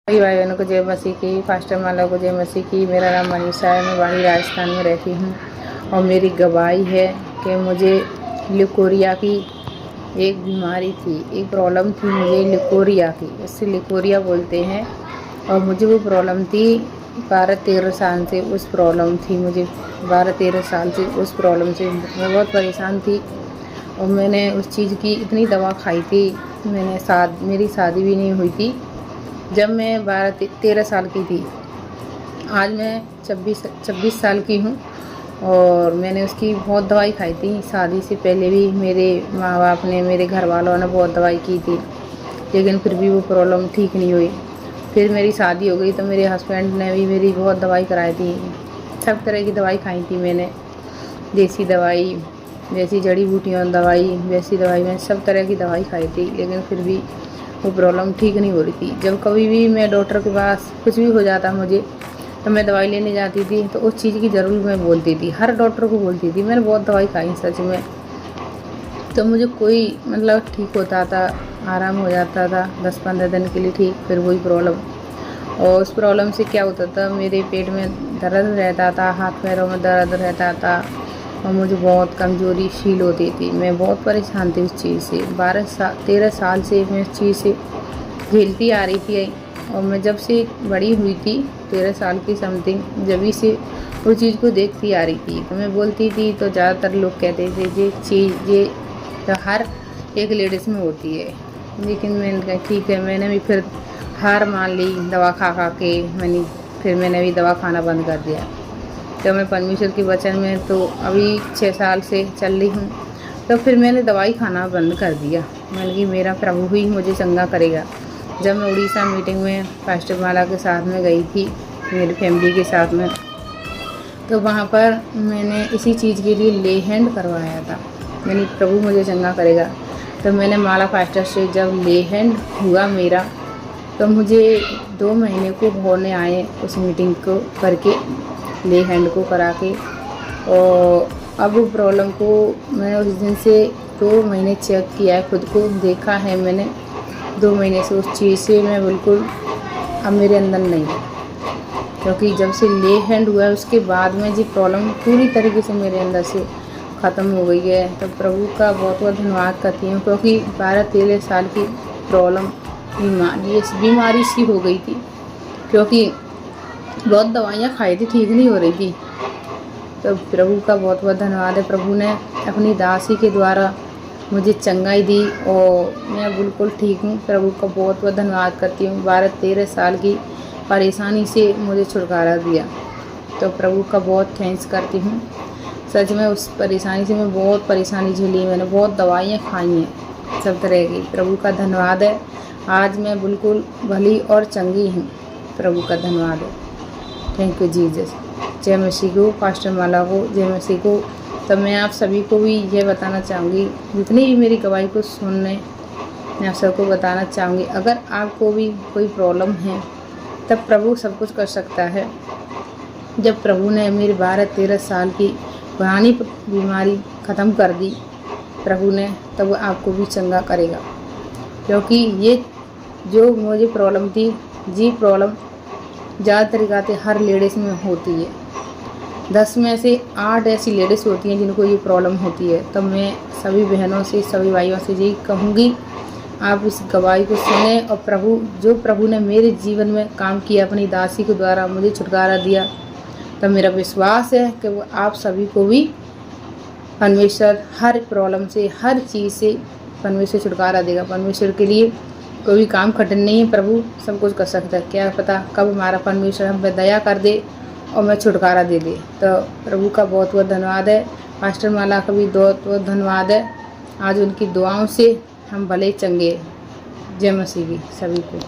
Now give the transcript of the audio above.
सभी भाई बहनों को जय मसीह की, फास्टर माला को जय मसीह की। मेरा नाम मनीषा है, मैं बाड़ी राजस्थान में रहती हूँ और मेरी गवाही है कि मुझे लिकोरिया की एक बीमारी थी, एक प्रॉब्लम थी मुझे लिकोरिया की, उससे लिकोरिया बोलते हैं। और मुझे वो प्रॉब्लम थी 12-13 साल से, उस प्रॉब्लम थी मुझे 12-13 साल से। उस प्रॉब्लम से मैं बहुत परेशान थी और मैंने उस चीज़ की इतनी दवा खाई थी। मेरी शादी भी नहीं हुई थी जब मैं 12-13 साल की थी। आज मैं 26 साल की हूँ और मैंने उसकी बहुत दवाई खाई थी। शादी से पहले भी मेरे माँ बाप ने, मेरे घर वालों ने बहुत दवाई की थी, लेकिन फिर भी वो प्रॉब्लम ठीक नहीं हुई। फिर मेरी शादी हो गई तो मेरे हस्बैंड ने भी मेरी बहुत दवाई कराई थी। सब तरह की दवाई खाई थी मैंने, देसी दवाई, वैसी जड़ी बूटियों दवाई, वैसी दवाई, मैंने सब तरह की दवाई खाई थी, लेकिन फिर भी वो प्रॉब्लम ठीक नहीं हो रही थी। जब कभी भी मैं डॉक्टर के पास कुछ भी हो जाता मुझे, तो मैं दवाई लेने जाती थी तो उस चीज़ की ज़रूर मैं बोलती थी, हर डॉक्टर को बोलती थी। मैंने बहुत दवाई खाई सच में, तो मुझे कोई मतलब ठीक होता था, आराम हो जाता था 10-15 दिन के लिए ठीक, फिर वही प्रॉब्लम। और उस प्रॉब्लम से क्या होता था, मेरे पेट में दर्द रहता था, हाथ पैरों में दर्द रहता था और मुझे बहुत कमज़ोरी फील होती थी। मैं बहुत परेशान थी उस चीज़ से। 13 साल से मैं उस चीज़ से झेलती आ रही थी। और मैं जब से बड़ी हुई थी 13 साल की समथिंग, जब से उस चीज़ को देखती आ रही थी, तो मैं बोलती थी तो ज़्यादातर लोग कहते थे ये चीज़ ये तो हर एक लेडीज़ में होती है। लेकिन मैंने कहा ठीक है, मैंने भी फिर हार मान ली दवा खा के। मैंने भी दवा खाना बंद कर दिया। तो मैं परमेश्वर के वचन में तो अभी 6 साल से चल रही हूँ। तो फिर मैंने दवाई खाना बंद कर दिया। मैंने कि मेरा प्रभु ही मुझे चंगा करेगा। जब मैं उड़ीसा मीटिंग में फास्टर माला के साथ में गई थी, मेरी फैमिली के साथ में, तो वहाँ पर मैंने इसी चीज़ के लिए ले हैंड करवाया था। मैंने प्रभु मुझे चंगा करेगा। तो मैंने माला फास्टर से जब ले हैंड हुआ मेरा, तो मुझे 2 महीने को होने आए उस मीटिंग को करके, ले हैंड को करा के। और अब प्रॉब्लम को मैंने उस दिन से 2 महीने चेक किया है, खुद को देखा है मैंने। 2 महीने से उस चीज़ से मैं बिल्कुल अब मेरे अंदर नहीं है, क्योंकि जब से ले हैंड हुआ है उसके बाद में जी प्रॉब्लम पूरी तरीके से मेरे अंदर से ख़त्म हो गई है। तो प्रभु का बहुत बहुत धन्यवाद करती हूँ, क्योंकि 12-13 साल की प्रॉब्लम बीमारी सी हो गई थी, क्योंकि बहुत दवाइयाँ खाई थी, ठीक नहीं हो रही थी। तो प्रभु का बहुत बहुत धन्यवाद है। प्रभु ने अपनी दासी के द्वारा मुझे चंगाई दी और मैं बिल्कुल ठीक हूँ। प्रभु का बहुत बहुत धन्यवाद करती हूँ। 12-13 साल की परेशानी से मुझे छुटकारा दिया, तो प्रभु का बहुत थैंक्स करती हूँ। सच में उस परेशानी से मैं बहुत परेशानी झेली, मैंने बहुत दवाइयाँ खाई हैं सब तरह की। प्रभु का धन्यवाद है, आज मैं बिल्कुल भली और चंगी हूँ। प्रभु का धन्यवाद है। Thank you Jesus. जय मसीह को, फास्टर माला को जय मसीह को। तब मैं आप सभी को भी ये बताना चाहूँगी, जितनी भी मेरी गवाही को सुनने, मैं आप सबको बताना चाहूँगी, अगर आपको भी कोई प्रॉब्लम है तब प्रभु सब कुछ कर सकता है। जब प्रभु ने मेरी 12-13 साल की पुरानी बीमारी ख़त्म कर दी प्रभु ने, तब वो आपको भी चंगा करेगा। क्योंकि ये जो मुझे प्रॉब्लम थी, जी प्रॉब्लम ज़्यादा तरीक़ा से हर लेडीज़ में होती है। 10 में से 8 ऐसी लेडीज़ होती हैं जिनको ये प्रॉब्लम होती है। तो मैं सभी बहनों से, सभी भाइयों से यही कहूँगी, आप इस गवाही को सुने और प्रभु ने मेरे जीवन में काम किया, अपनी दासी के द्वारा मुझे छुटकारा दिया, तो मेरा विश्वास है कि वो आप सभी को भी परमेश्वर हर प्रॉब्लम से, हर चीज़ से परमेश्वर छुटकारा देगा। परमेश्वर के लिए कोई भी काम कठिन नहीं है, प्रभु सब कुछ कर सकता है। क्या पता कब हमारा परमेश्वर हम पे दया कर दे और मैं छुटकारा दे दे। तो प्रभु का बहुत बहुत धन्यवाद है। फास्टर माला का भी बहुत बहुत धन्यवाद है। आज उनकी दुआओं से हम भले चंगे। जय मसीह की सभी को।